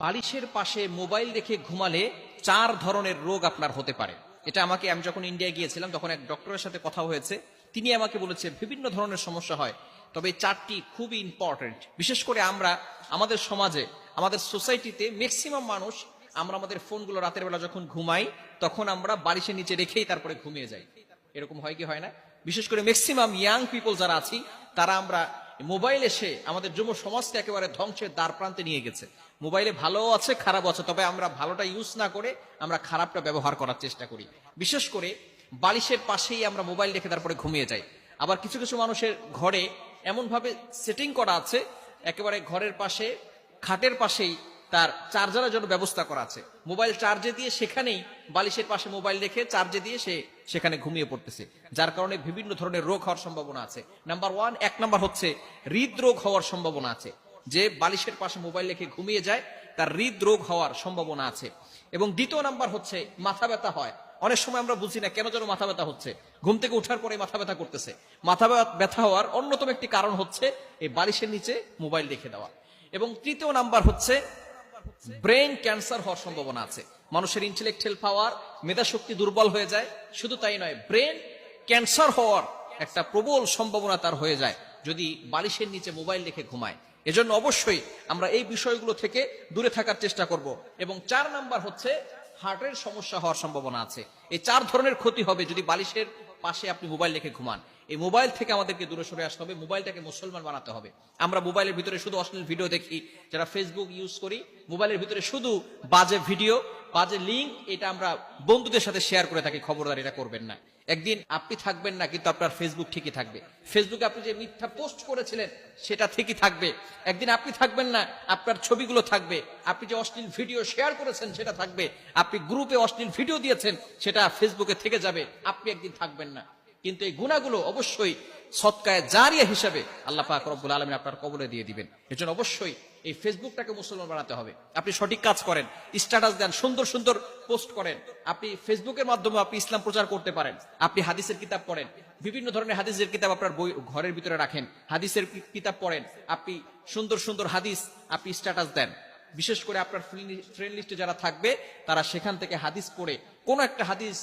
বালিশের পাশে মোবাইল রেখে ঘুমালে 4 ধরনের রোগ আপনার হতে পারে। এটা আমি যখন ইন্ডিয়া গিয়েছিলাম তখন এক ডক্টরের সাথে কথা হয়েছে, তিনি আমাকে বলেছে বিভিন্ন ধরনের সমস্যা হয়, তবে 4টি খুবই ইম্পর্টেন্ট। বিশেষ করে আমরা আমাদের সমাজে, আমাদের সোসাইটিতে ম্যাক্সিমাম মানুষ আমরা আমাদের ফোনগুলো রাতের বেলা যখন ঘুমাই তখন আমরা বালিশের নিচে রেখেই তারপরে ঘুমিয়ে যাই। এরকম হয় কি হয় না? বিশেষ করে ম্যাক্সিমাম ইয়াং পিপল যারা আছি তারা আমরা মোবাইল এসে আমাদের যুব সমাজকে একেবারে ধ্বংসের দ্বার প্রান্তে নিয়ে গেছে। মোবাইলে ভালো আছে, খারাপ আছে, তবে আমরা ভালোটা ইউজ না করে আমরা খারাপটা ব্যবহার করার চেষ্টা করি। বিশেষ করে বালিশের পাশেই আমরা মোবাইল রেখে তারপরে ঘুমিয়ে যাই। আবার কিছু কিছু মানুষের ঘরে এমন ভাবে সেটিং করা আছে, একেবারে ঘরের পাশে খাটের পাশেই তার চার্জারের জন্য ব্যবস্থা করা আছে। মোবাইল চার্জে দিয়ে সেখানেই বালিশের পাশে মোবাইল রেখে চার্জে দিয়ে সে সেখানে ঘুমিয়ে পড়তেছে, যার কারণে বিভিন্ন ধরনের রোগ হওয়ার সম্ভাবনা আছে। এক নাম্বার হচ্ছে হৃদরোগ হওয়ার সম্ভাবনা আছে। যে বালিশের পাশে মোবাইল রেখে ঘুমিয়ে যায় তার হৃদরোগ হওয়ার সম্ভাবনা আছে। এবং দ্বিতীয় নাম্বার হচ্ছে মাথা ব্যথা হয়। অনেক সময় আমরা বুঝি না কেন যেন মাথা ব্যথা হচ্ছে, ঘুম থেকে ওঠার পরে মাথা ব্যথা করতেছে। মাথা ব্যথা হওয়ার অন্যতম একটি কারণ হচ্ছে এই বালিশের নিচে মোবাইল রেখে দেওয়া। এবং তৃতীয় নাম্বার হচ্ছে ব্রেন ক্যান্সার হওয়ার সম্ভাবনা আছে। মানুষের ইন্টেলেকচুয়াল পাওয়ার, মেধা শক্তি দুর্বল হয়ে যায়। শুধু তাই নয়, ব্রেন ক্যান্সার হওয়ার একটা প্রবল সম্ভাবনা তার হয়ে যায় যদি বালিশের নিচে মোবাইল রেখে ঘুমায়। এজন্য অবশ্যই আমরা এই বিষয়গুলো থেকে দূরে থাকার চেষ্টা করব। এবং 4 নাম্বার হচ্ছে হার্টের সমস্যা হওয়ার সম্ভাবনা আছে। এই 4 ধরনের ক্ষতি হবে যদি বালিশের পাশে আপনি মোবাইল রেখে ঘুমান। এই মোবাইল থেকে আমাদেরকে দূরে সরে আসতে হবে, মোবাইলটাকে মুসলমান বানাতে হবে। আমরা মোবাইলের ভিতরে শুধু অশ্লীল ভিডিও দেখি, যারা ফেসবুক ইউজ করি মোবাইলের ভিতরে শুধু বাজে ভিডিও, বাজে লিঙ্ক, এটা আমরা বন্ধুদের সাথে শেয়ার করে থাকি। খবরদার এটা করবেন না। একদিন আপনি থাকবেন না, কিন্তু আপনার ফেসবুক ঠিকই থাকবে। ফেসবুকে আপনি যে মিথ্যা পোস্ট করেছিলেন সেটা ঠিকই থাকবে। একদিন আপনি থাকবেন না, আপনার ছবিগুলো থাকবে। আপনি যে অশ্লীল ভিডিও শেয়ার করেছেন সেটা থাকবে। আপনি গ্রুপে অশ্লীল ভিডিও দিয়েছেন সেটা ফেসবুকে থেকে যাবে। আপনি একদিন থাকবেন না। কিন্তু এই গুনাহগুলো অবশ্যই সদকায়ে জারিয়া হিসাবে আল্লাহ পাক রব্বুল আলামিন আপনার কবরে দিয়ে দিবেন। এজন্য অবশ্যই এই ফেসবুকটাকে মুসলমান বানাতে হবে। আপনি সঠিক কাজ করেন, স্ট্যাটাস দেন, সুন্দর সুন্দর পোস্ট করেন। আপনি ফেসবুকের মাধ্যমে আপনি ইসলাম প্রচার করতে পারেন। আপনি হাদিসের কিতাব পড়েন, বিভিন্ন ধরনের হাদিসের কিতাব আপনার বই ঘরের ভিতরে রাখেন, হাদিসের কিতাব পড়েন। আপনি সুন্দর সুন্দর হাদিস আপনি স্ট্যাটাস দেন। বিশেষ করে আপনার ফ্রেন্ড লিস্টে যারা থাকবে তারা সেখান থেকে হাদিস পড়ে, কোন একটা হাদিস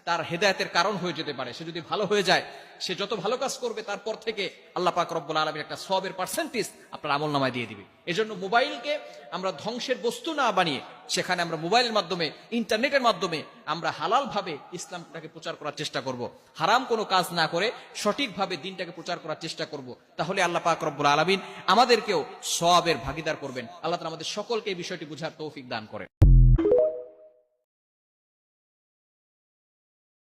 তার হেদায়েতের কারণ হয়ে যেতে পারে। সে যদি ভালো হয়ে যায়, সে যত ভালো কাজ করবে তারপর থেকে আল্লাহ পাক রব্বুল আলামিন একটা সওয়াবের পার্সেন্টেজ আপনার আমলনামায় দিয়ে দিবে। এজন্য মোবাইলকে আমরা ধ্বংসের বস্তু না বানিয়ে সেখানে আমরা মোবাইলের মাধ্যমে, ইন্টারনেটের মাধ্যমে আমরা হালাল ভাবে ইসলামটাকে প্রচার করার চেষ্টা করব। হারাম কোনো কাজ না করে সঠিকভাবে দিনটাকে প্রচার করার চেষ্টা করব। তাহলে আল্লাহ পাক রব্বুল আলামিন আমাদেরকেও সওয়াবের ভাগীদার করবেন। আল্লাহ তাআলা আমাদের সকলকে এই বিষয়টি বুঝার তৌফিক দান করেন।